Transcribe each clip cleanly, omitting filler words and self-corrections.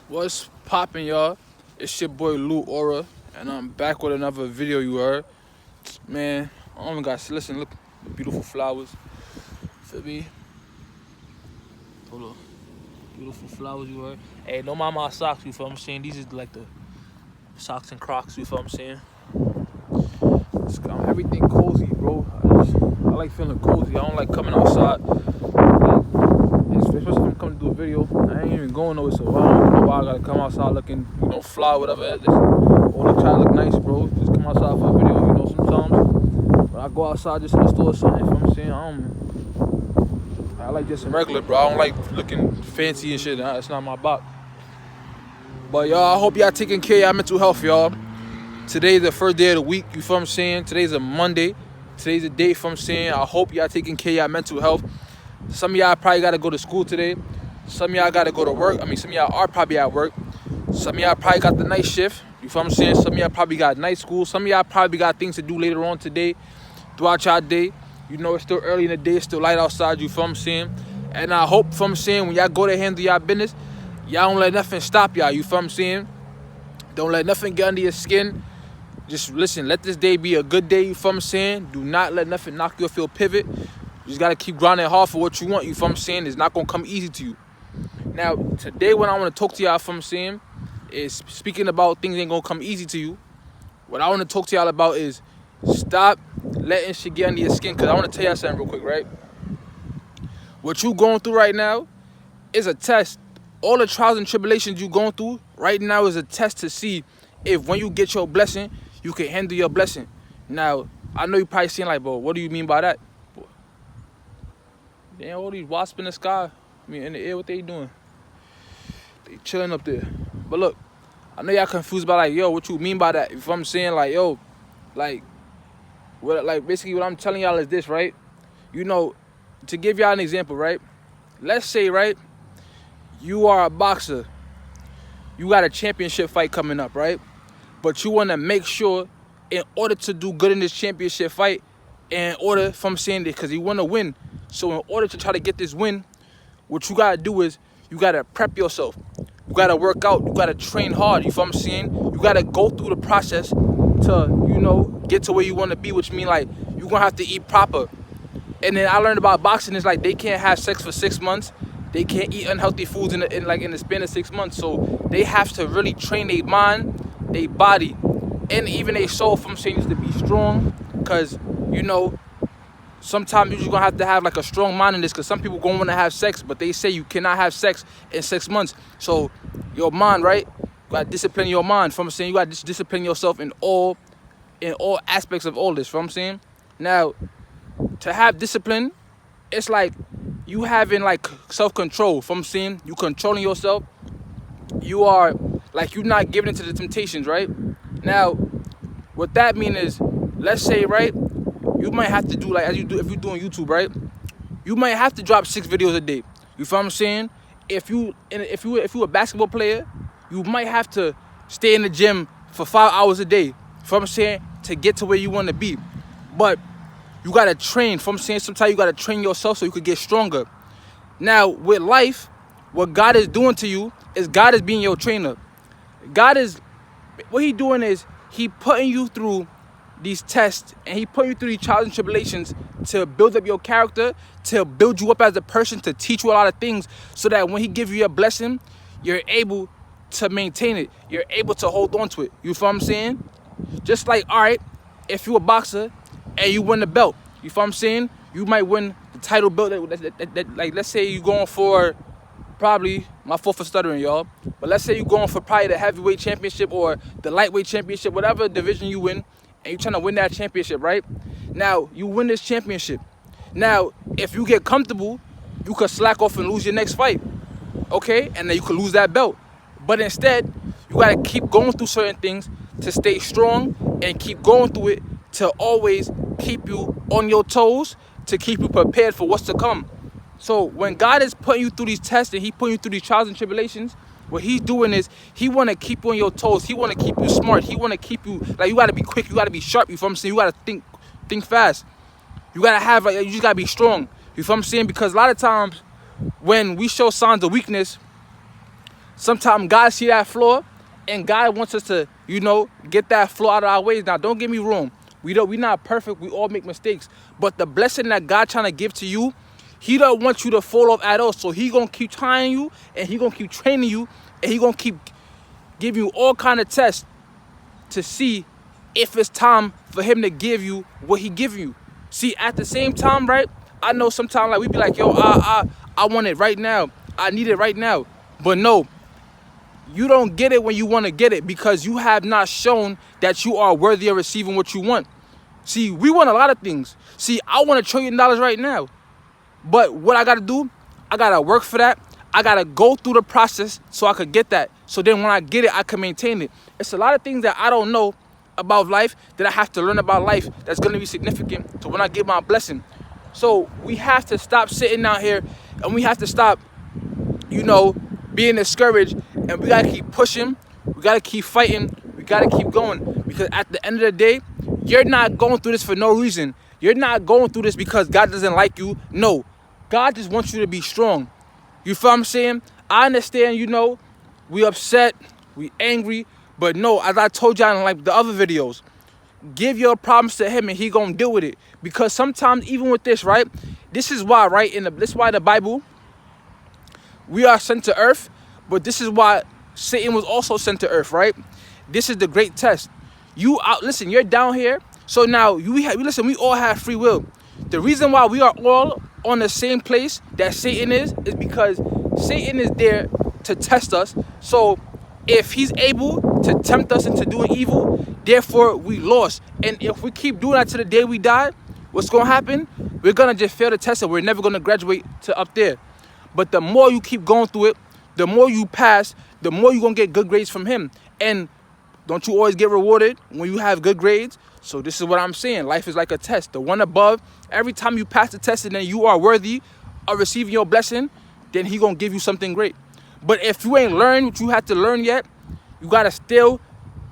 What's poppin', y'all? It's your boy Lou Aura, and I'm back with another video. You heard, man. Oh my gosh, listen, look, the beautiful flowers. Feel me? Hold on, beautiful flowers. You heard? Hey, no mind my socks. You feel what I'm saying? These is like the socks and Crocs. You feel what I'm saying? Everything cozy, bro. I like feeling cozy. I don't like coming outside. Especially if I'm coming to do a video, I ain't even going nowhere, so I don't know why I gotta come outside looking, fly, whatever. Or try to look nice, bro. Just come outside for a video, sometimes. But I go outside just in the store or something, you know what I'm saying? I like just regular, bro. I don't like looking fancy and shit. That's not my bop. But y'all, I hope y'all taking care of y'all mental health, y'all. Today's the first day of the week, you feel what I'm saying? Today's a Monday. Today's the day, you feel what I'm saying? I hope y'all taking care of y'all mental health. Some of y'all probably got to go to school today. Some of y'all got to go to work. Some of y'all are probably at work. Some of y'all probably got the night shift. You feel what I'm saying? Some of y'all probably got night school. Some of y'all probably got things to do later on today, throughout y'all day. It's still early in the day. It's still light outside. You feel what I'm saying? And I hope, feel what I'm saying, when y'all go to handle y'all business, y'all don't let nothing stop y'all. You feel what I'm saying? Don't let nothing get under your skin. Just listen, let this day be a good day. You feel what I'm saying? Do not let nothing knock you off your pivot. You just got to keep grinding hard for what you want. You feel what I'm saying? It's not going to come easy to you. Now, today what I want to talk to y'all, feel what I'm saying, is speaking about things ain't going to come easy to you. What I want to talk to y'all about is stop letting shit get under your skin. Because I want to tell y'all something real quick, right? What you going through right now is a test. All the trials and tribulations you going through right now is a test to see if when you get your blessing, you can handle your blessing. Now, I know you probably saying like, bro, what do you mean by that? Damn, all these wasps in the sky. In the air, what they doing? They chilling up there. But look, I know y'all confused about like, yo, what you mean by that? If I'm saying like, yo, basically what I'm telling y'all is this, right? To give y'all an example, right? Let's say, right, you are a boxer. You got a championship fight coming up, right? But you want to make sure, in order to do good in this championship fight, if I'm saying this, because you want to win. So in order to try to get this win, what you got to do is you got to prep yourself. You got to work out. You got to train hard. You feel what I'm saying? You got to go through the process to, get to where you want to be, which means like you're going to have to eat proper. And then I learned about boxing is like they can't have sex for 6 months. They can't eat unhealthy foods in the span of 6 months. So they have to really train their mind, their body, and even their soul, from saying, to be strong. Because, sometimes you're going to have like a strong mind in this, because some people going to want to have sex, but they say you cannot have sex in 6 months. So your mind, right? You got to discipline your mind. From saying, you got to discipline yourself in all aspects of all this. From saying, now, to have discipline, it's like you having like self-control. From saying, you controlling yourself. You are like, you're not giving into the temptations, right? Now, what that means is, let's say, right, you might have to do like, as you do if you're doing YouTube, right? You might have to drop 6 videos a day. You feel what I'm saying? If you a basketball player, you might have to stay in the gym for 5 hours a day. You feel what I'm saying? To get to where you want to be. But you gotta train. From saying, sometimes you gotta train yourself so you could get stronger. Now, with life, what God is doing to you is God is being your trainer. What he doing is he putting you through these tests, and he putting you through these trials and tribulations to build up your character, to build you up as a person, to teach you a lot of things, so that when he gives you a blessing, you're able to maintain it. You're able to hold on to it. You feel what I'm saying? Just like, all right, if you're a boxer and you win the belt, you feel what I'm saying? You might win the title belt like, let's say you're going for, probably, my fault for stuttering, y'all, but let's say you're going for probably the heavyweight championship or the lightweight championship, whatever division you win, and you're trying to win that championship, right? Now, you win this championship. Now, if you get comfortable, you could slack off and lose your next fight, okay? And then you could lose that belt. But instead, you got to keep going through certain things to stay strong, and keep going through it to always keep you on your toes, to keep you prepared for what's to come. So when God is putting you through these tests and he putting you through these trials and tribulations, what he's doing is he want to keep you on your toes. He want to keep you smart. He want to keep you, like, you got to be quick. You got to be sharp. You feel what I'm saying? You got to think fast. You got to have, like, you just got to be strong. You feel what I'm saying? Because a lot of times when we show signs of weakness, Sometimes God see that flaw, and God wants us to, get that flaw out of our ways. Now, don't get me wrong. We not perfect. We all make mistakes. But the blessing that God trying to give to you, he don't want you to fall off at all. So he going to keep trying you, and he going to keep training you, and he going to keep giving you all kind of tests to see if it's time for him to give you what he give you. See, at the same time, right? I know sometimes like we be like, yo, I want it right now. I need it right now. But no, you don't get it when you want to get it because you have not shown that you are worthy of receiving what you want. See, we want a lot of things. See, I want $1 trillion right now. But what I got to do, I got to work for that. I got to go through the process so I could get that. So then when I get it, I can maintain it. It's a lot of things that I don't know about life that I have to learn about life that's going to be significant to when I get my blessing. So we have to stop sitting out here and we have to stop, being discouraged, and we got to keep pushing. We got to keep fighting. We got to keep going, because at the end of the day, you're not going through this for no reason. You're not going through this because God doesn't like you. No, God just wants you to be strong. You feel what I'm saying? I understand, we upset, we angry, but no, as I told y'all in like the other videos, give your problems to him and he gonna deal with it. Because sometimes even with this, right? This is why, right? This is why the Bible, we are sent to earth, but this is why Satan was also sent to earth, right? This is the great test. Listen, you're down here. So now listen, we all have free will. The reason why we are all on the same place that Satan is because Satan is there to test us. So if he's able to tempt us into doing evil, therefore we lost. And if we keep doing that to the day we die, what's going to happen? We're going to just fail the test and we're never going to graduate to up there. But the more you keep going through it, the more you pass, the more you're going to get good grades from him. And don't you always get rewarded when you have good grades? So this is what I'm saying. Life is like a test. The one above, every time you pass the test and then you are worthy of receiving your blessing, then he going to give you something great. But if you ain't learned what you have to learn yet, you got to still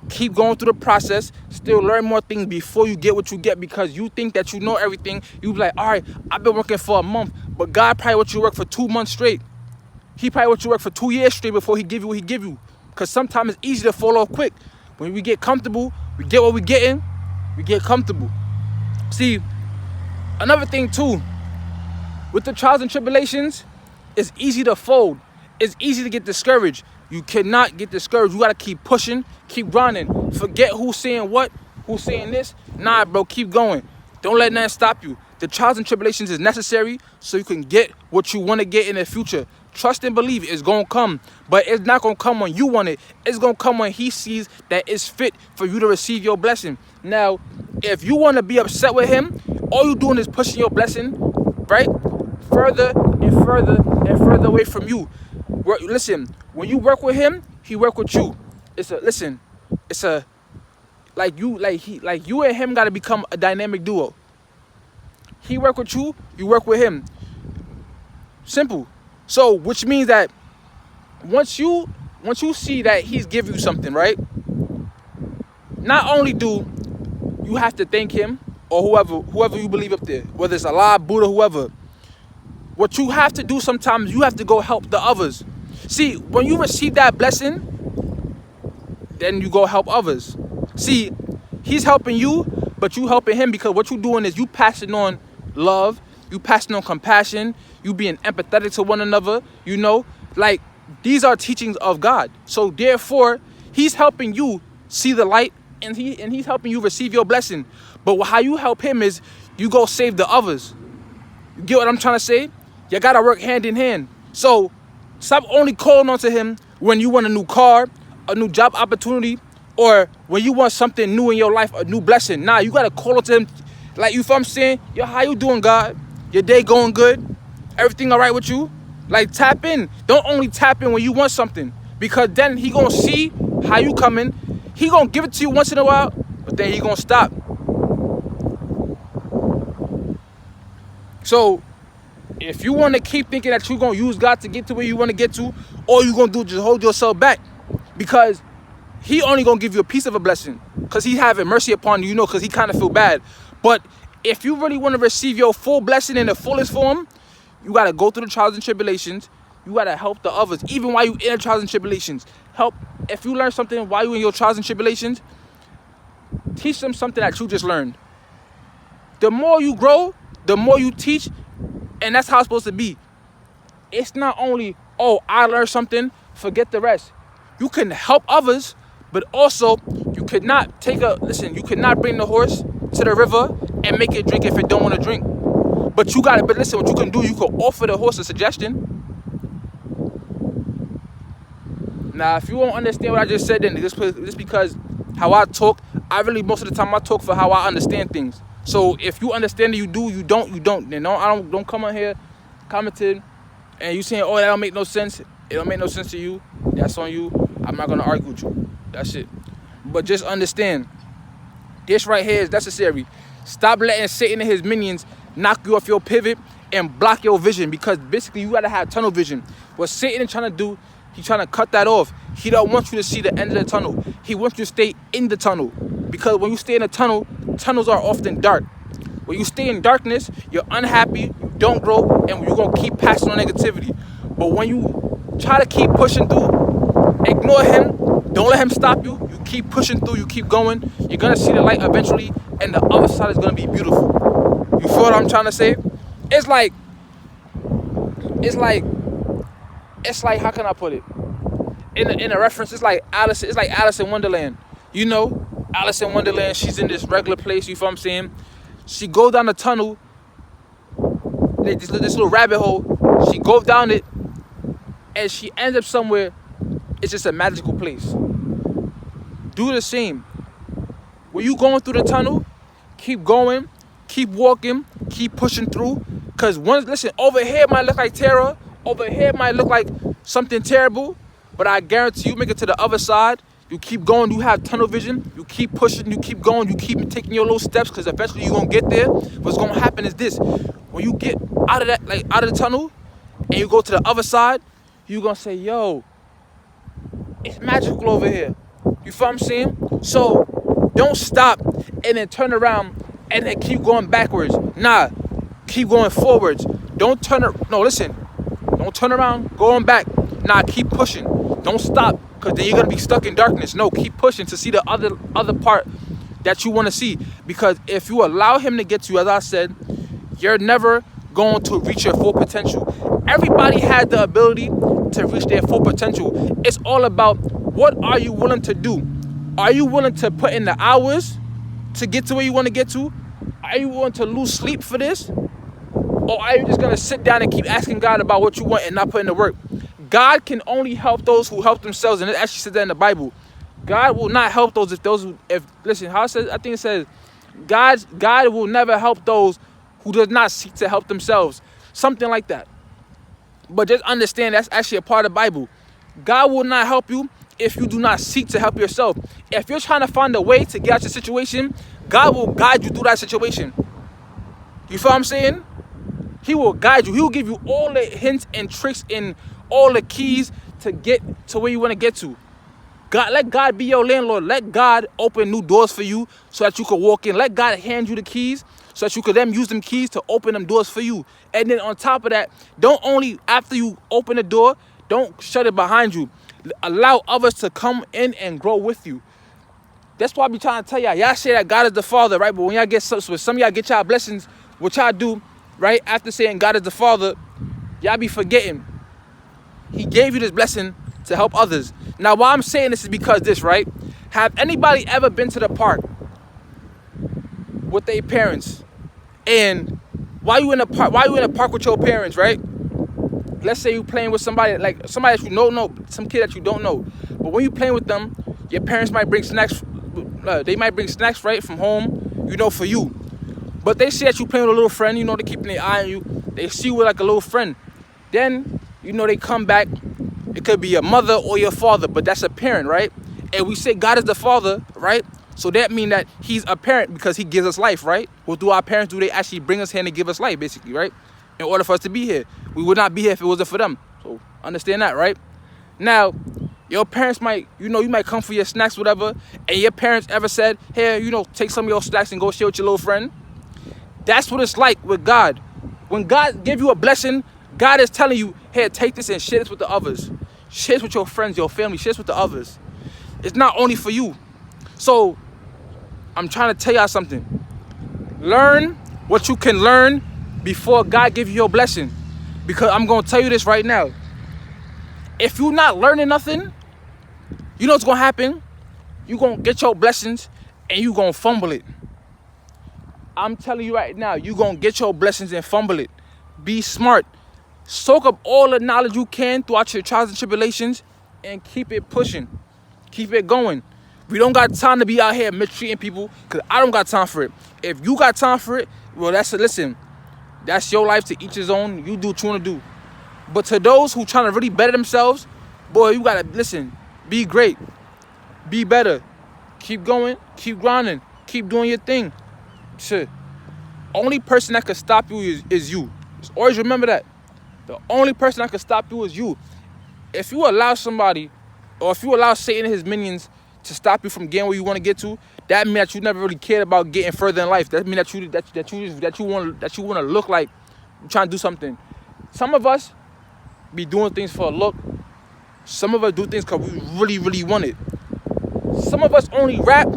keep going through the process, still learn more things before you get what you get, because you think that you know everything. You be like, all right, I've been working for a month, but God probably want you to work for 2 months straight. He probably want you to work for 2 years straight before he give you what he give you. Because sometimes it's easy to fall off quick. When we get comfortable, we get what we're getting, we get comfortable. See, another thing too, with the trials and tribulations, it's easy to fold. It's easy to get discouraged. You cannot get discouraged. You got to keep pushing, keep grinding. Forget who's saying what, who's saying this. Nah, bro, keep going. Don't let nothing stop you. The trials and tribulations is necessary so you can get what you want to get in the future. Trust and believe it's going to come. But it's not going to come when you want it. It's going to come when he sees that it's fit for you to receive your blessing. Now, if you want to be upset with him, all you're doing is pushing your blessing, right, further and further and further away from you. Listen, when you work with him, he work with you. Like you and him got to become a dynamic duo. He work with you, you work with him. Simple. So, which means that once you see that he's giving you something, right? Not only do you have to thank him or whoever you believe up there, whether it's Allah, Buddha, whoever. What you have to do sometimes, you have to go help the others. See, when you receive that blessing, then you go help others. See, he's helping you, but you helping him, because what you're doing is you passing on love, you passing on compassion, you being empathetic to one another, like these are teachings of God. So therefore, he's helping you see the light, and he's helping you receive your blessing. But how you help him is you go save the others. You get what I'm trying to say? You gotta work hand in hand. So stop only calling on to him when you want a new car, a new job opportunity, or when you want something new in your life, a new blessing. Nah, you gotta call on to him. Like, you feel what I'm saying? Yo, how you doing, God? Your day going good? Everything all right with you? Like, tap in. Don't only tap in when you want something, because then he gonna see how you coming. He gonna give it to you once in a while, but then he gonna stop. So if you want to keep thinking that you're going to use God to get to where you want to get to, all you're going to do is just hold yourself back, because he only going to give you a piece of a blessing because he having mercy upon you, because he kind of feel bad. But if you really want to receive your full blessing in the fullest form, you got to go through the trials and tribulations, You gotta help the others, even while you in trials and tribulations. Help. If you learn something while you in your trials and tribulations, teach them something that you just learned. The more you grow, the more you teach, and that's how it's supposed to be. It's not only, oh, I learned something, forget the rest. You can help others, but also you could not you could not bring the horse to the river and make it drink if it don't want to drink. But listen, what you can do, you can offer the horse a suggestion. Now, if you won't understand what I just said, then just because how I talk, most of the time I talk for how I understand things. So if you understand it, you do. You don't. Then don't come on here commenting and you saying, oh, that don't make no sense. It don't make no sense to you. That's on you. I'm not gonna argue with you. That's it. But just understand, this right here is necessary. Stop letting Satan and his minions knock you off your pivot and block your vision, because basically you gotta have tunnel vision. What Satan is trying to do, he's trying to cut that off. He don't want you to see the end of the tunnel. He wants you to stay in the tunnel, because when you stay in a tunnel, tunnels are often dark. When you stay in darkness, you're unhappy, you don't grow, and you're gonna keep passing on negativity. But when you try to keep pushing through, ignore him, don't let him stop you. You keep pushing through, you keep going, you're gonna see the light eventually, and the other side is gonna be beautiful. You feel what I'm trying to say? It's like, how can I put it? In a reference, it's like Alice in Wonderland. You know, Alice in Wonderland, she's in this regular place, you feel what I'm saying? She goes down the tunnel, this little rabbit hole, she goes down it, and she ends up somewhere, it's just a magical place. Do the same. When you going through the tunnel, keep going, keep walking, keep pushing through, because listen, over here might look like terror, over here might look like something terrible, but I guarantee you make it to the other side. You keep going, you have tunnel vision, you keep pushing, you keep going, you keep taking your little steps, because eventually you're going to get there. What's going to happen is this: when you get out of the tunnel and you go to the other side, you're going to say, yo, it's magical over here. You feel what I'm saying? So don't stop and then turn around and then keep going backwards. Nah, keep going forwards. Don't turn around, going back. Nah, keep pushing. Don't stop, because then you're going to be stuck in darkness. No, keep pushing to see the other part that you want to see. Because if you allow him to get to you, as I said, you're never going to reach your full potential. Everybody has the ability to reach their full potential. It's all about, what are you willing to do? Are you willing to put in the hours to get to where you want to get to? Are you willing to lose sleep for this? Or are you just going to sit down and keep asking God about what you want and not put in the work? God can only help those who help themselves, and it actually says that in the Bible. God will not help those listen, how it says, I think it says, God will never help those who does not seek to help themselves. Something like that. But just understand, that's actually a part of the Bible. God will not help you if you do not seek to help yourself. If you're trying to find a way to get out your situation, God will guide you through that situation. You feel what I'm saying? He will guide you. He will give you all the hints and tricks and all the keys to get to where you want to get to. Let God be your landlord. Let God open new doors for you so that you can walk in. Let God hand you the keys so that you can then use them keys to open them doors for you. And then on top of that, don't only after you open the door, don't shut it behind you. Allow others to come in and grow with you. That's why I be trying to tell y'all. Y'all say that God is the Father, right? But when y'all get some of y'all get y'all blessings, what y'all do, right? After saying God is the Father, y'all be forgetting He gave you this blessing to help others. Now, why I'm saying this is because this, right? Have anybody ever been to the park with their parents? And while you in the park with your parents, right? Let's say you playing with somebody that you don't know, some kid that you don't know. But when you playing with them, your parents might bring snacks. They might bring snacks, right, from home, for you. But they see that you playing with a little friend, they keeping their eye on you. They see you with like a little friend. Then, they come back. It could be your mother or your father, but that's a parent, right? And we say God is the Father, right? So that means that He's a parent because He gives us life, right? What do our parents do? They actually bring us here and give us life, basically, right? In order for us to be here. We would not be here if it wasn't for them. So understand that, right? Now, your parents might, you might come for your snacks, whatever, and your parents ever said, hey, take some of your snacks and go share with your little friend. That's what it's like with God. When God gives you a blessing, God is telling you, Here, take this and share this with the others. Share this with your friends, your family. Share this with the others. It's not only for you. So, I'm trying to tell y'all something. Learn what you can learn before God gives you your blessing. Because I'm going to tell you this right now. If you're not learning nothing, you know what's going to happen? You're going to get your blessings and you're going to fumble it. I'm telling you right now, you're going to get your blessings and fumble it. Be smart. Soak up all the knowledge you can throughout your trials and tribulations and keep it pushing. Keep it going. We don't got time to be out here mistreating people because I don't got time for it. If you got time for it, well, listen, that's your life, to each his own. You do what you want to do. But to those who trying to really better themselves, boy, you got to, listen, be great. Be better. Keep going. Keep grinding. Keep doing your thing. Shit. Only person that can stop you is you. Just always remember that. The only person that can stop you is you. If you allow somebody, or if you allow Satan and his minions to stop you from getting where you want to get to, that means that you never really cared about getting further in life. That means that you want to look like you're trying to do something. Some of us be doing things for a look. Some of us do things because we really, really want it. Some of us only rap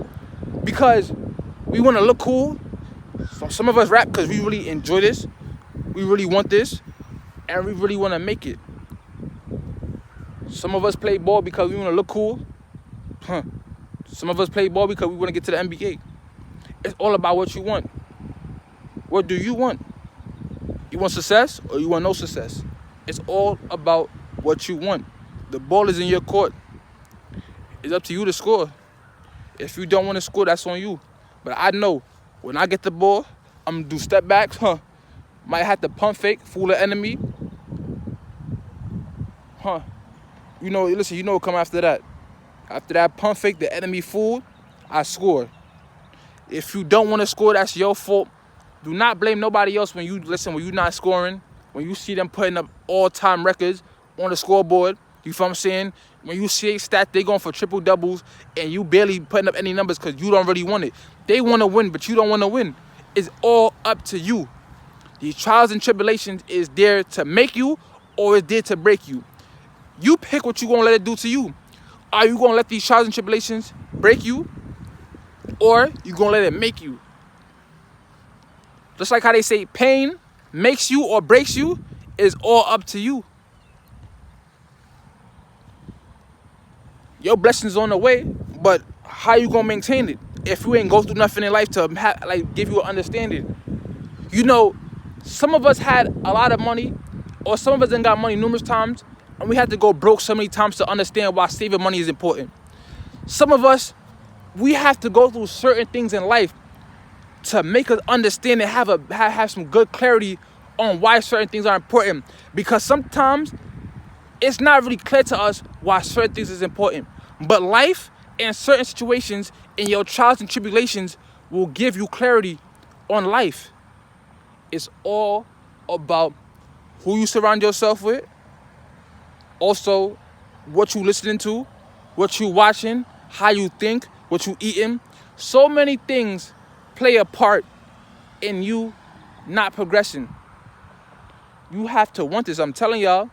because we want to look cool. So some of us rap because we really enjoy this. We really want this. And we really want to make it. Some of us play ball because we want to look cool. Some of us play ball because we want to get to the NBA. It's all about what you want. What do you want? You want success or you want no success? It's all about what you want. The ball is in your court. It's up to you to score. If you don't want to score, that's on you. But I know when I get the ball, I'm going to do step backs. Might have to pump fake, fool the enemy. You know, listen, you know what come after that. After that pump fake, the enemy fooled, I score. If you don't want to score, that's your fault. Do not blame nobody else when you're not scoring. When you see them putting up all-time records on the scoreboard, you feel what I'm saying? When you see a stat, they going for triple doubles and you barely putting up any numbers because you don't really want it. They want to win, but you don't want to win. It's all up to you. These trials and tribulations is there to make you or is there to break you. You pick what you going to let it do to you. Are you going to let these trials and tribulations break you or you going to let it make you? Just like how they say pain makes you or breaks you, is all up to you. Your blessings on the way, but how you going to maintain it if you ain't go through nothing in life to give you an understanding? You know, some of us had a lot of money, or some of us done got money numerous times, and we had to go broke so many times to understand why saving money is important. Some of us, we have to go through certain things in life to make us understand and have some good clarity on why certain things are important. Because sometimes it's not really clear to us why certain things is important. But life and certain situations in your trials and tribulations will give you clarity on life. It's all about who you surround yourself with. Also, what you listening to, what you watching, how you think, what you eating. So many things play a part in you not progressing. You have to want this. I'm telling y'all.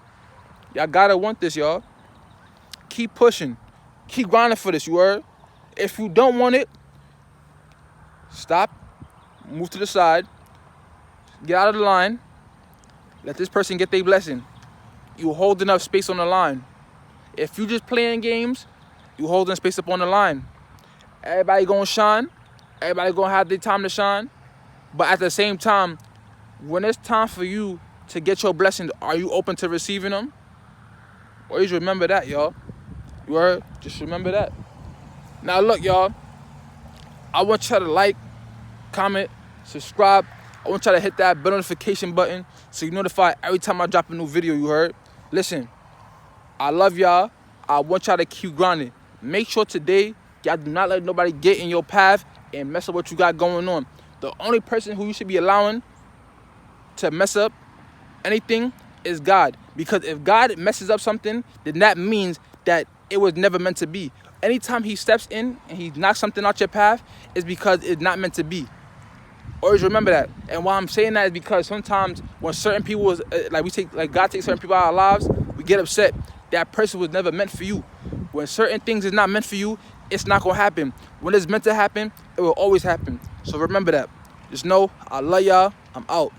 Y'all gotta want this, y'all. Keep pushing. Keep grinding for this, you heard? If you don't want it, stop. Move to the side. Get out of the line. Let this person get their blessing. You hold enough space on the line. If you just playing games, you holding space up on the line. Everybody gonna shine. Everybody gonna have their time to shine. But at the same time, when it's time for you to get your blessings, are you open to receiving them? Always remember that, y'all. You heard? Just remember that. Now look, y'all. I want y'all to like, comment, subscribe. I want y'all to hit that bell notification button so you're notified every time I drop a new video, you heard? Listen, I love y'all. I want y'all to keep grinding. Make sure today y'all do not let nobody get in your path and mess up what you got going on. The only person who you should be allowing to mess up anything is God. Because if God messes up something, then that means that it was never meant to be. Anytime he steps in and he knocks something out your path, it's because it's not meant to be. Always remember that. And why I'm saying that is because sometimes when certain people was like God takes certain people out of our lives, we get upset. That person was never meant for you. When certain things is not meant for you, it's not gonna happen. When it's meant to happen, it will always happen. So remember that. Just know I love y'all. I'm out.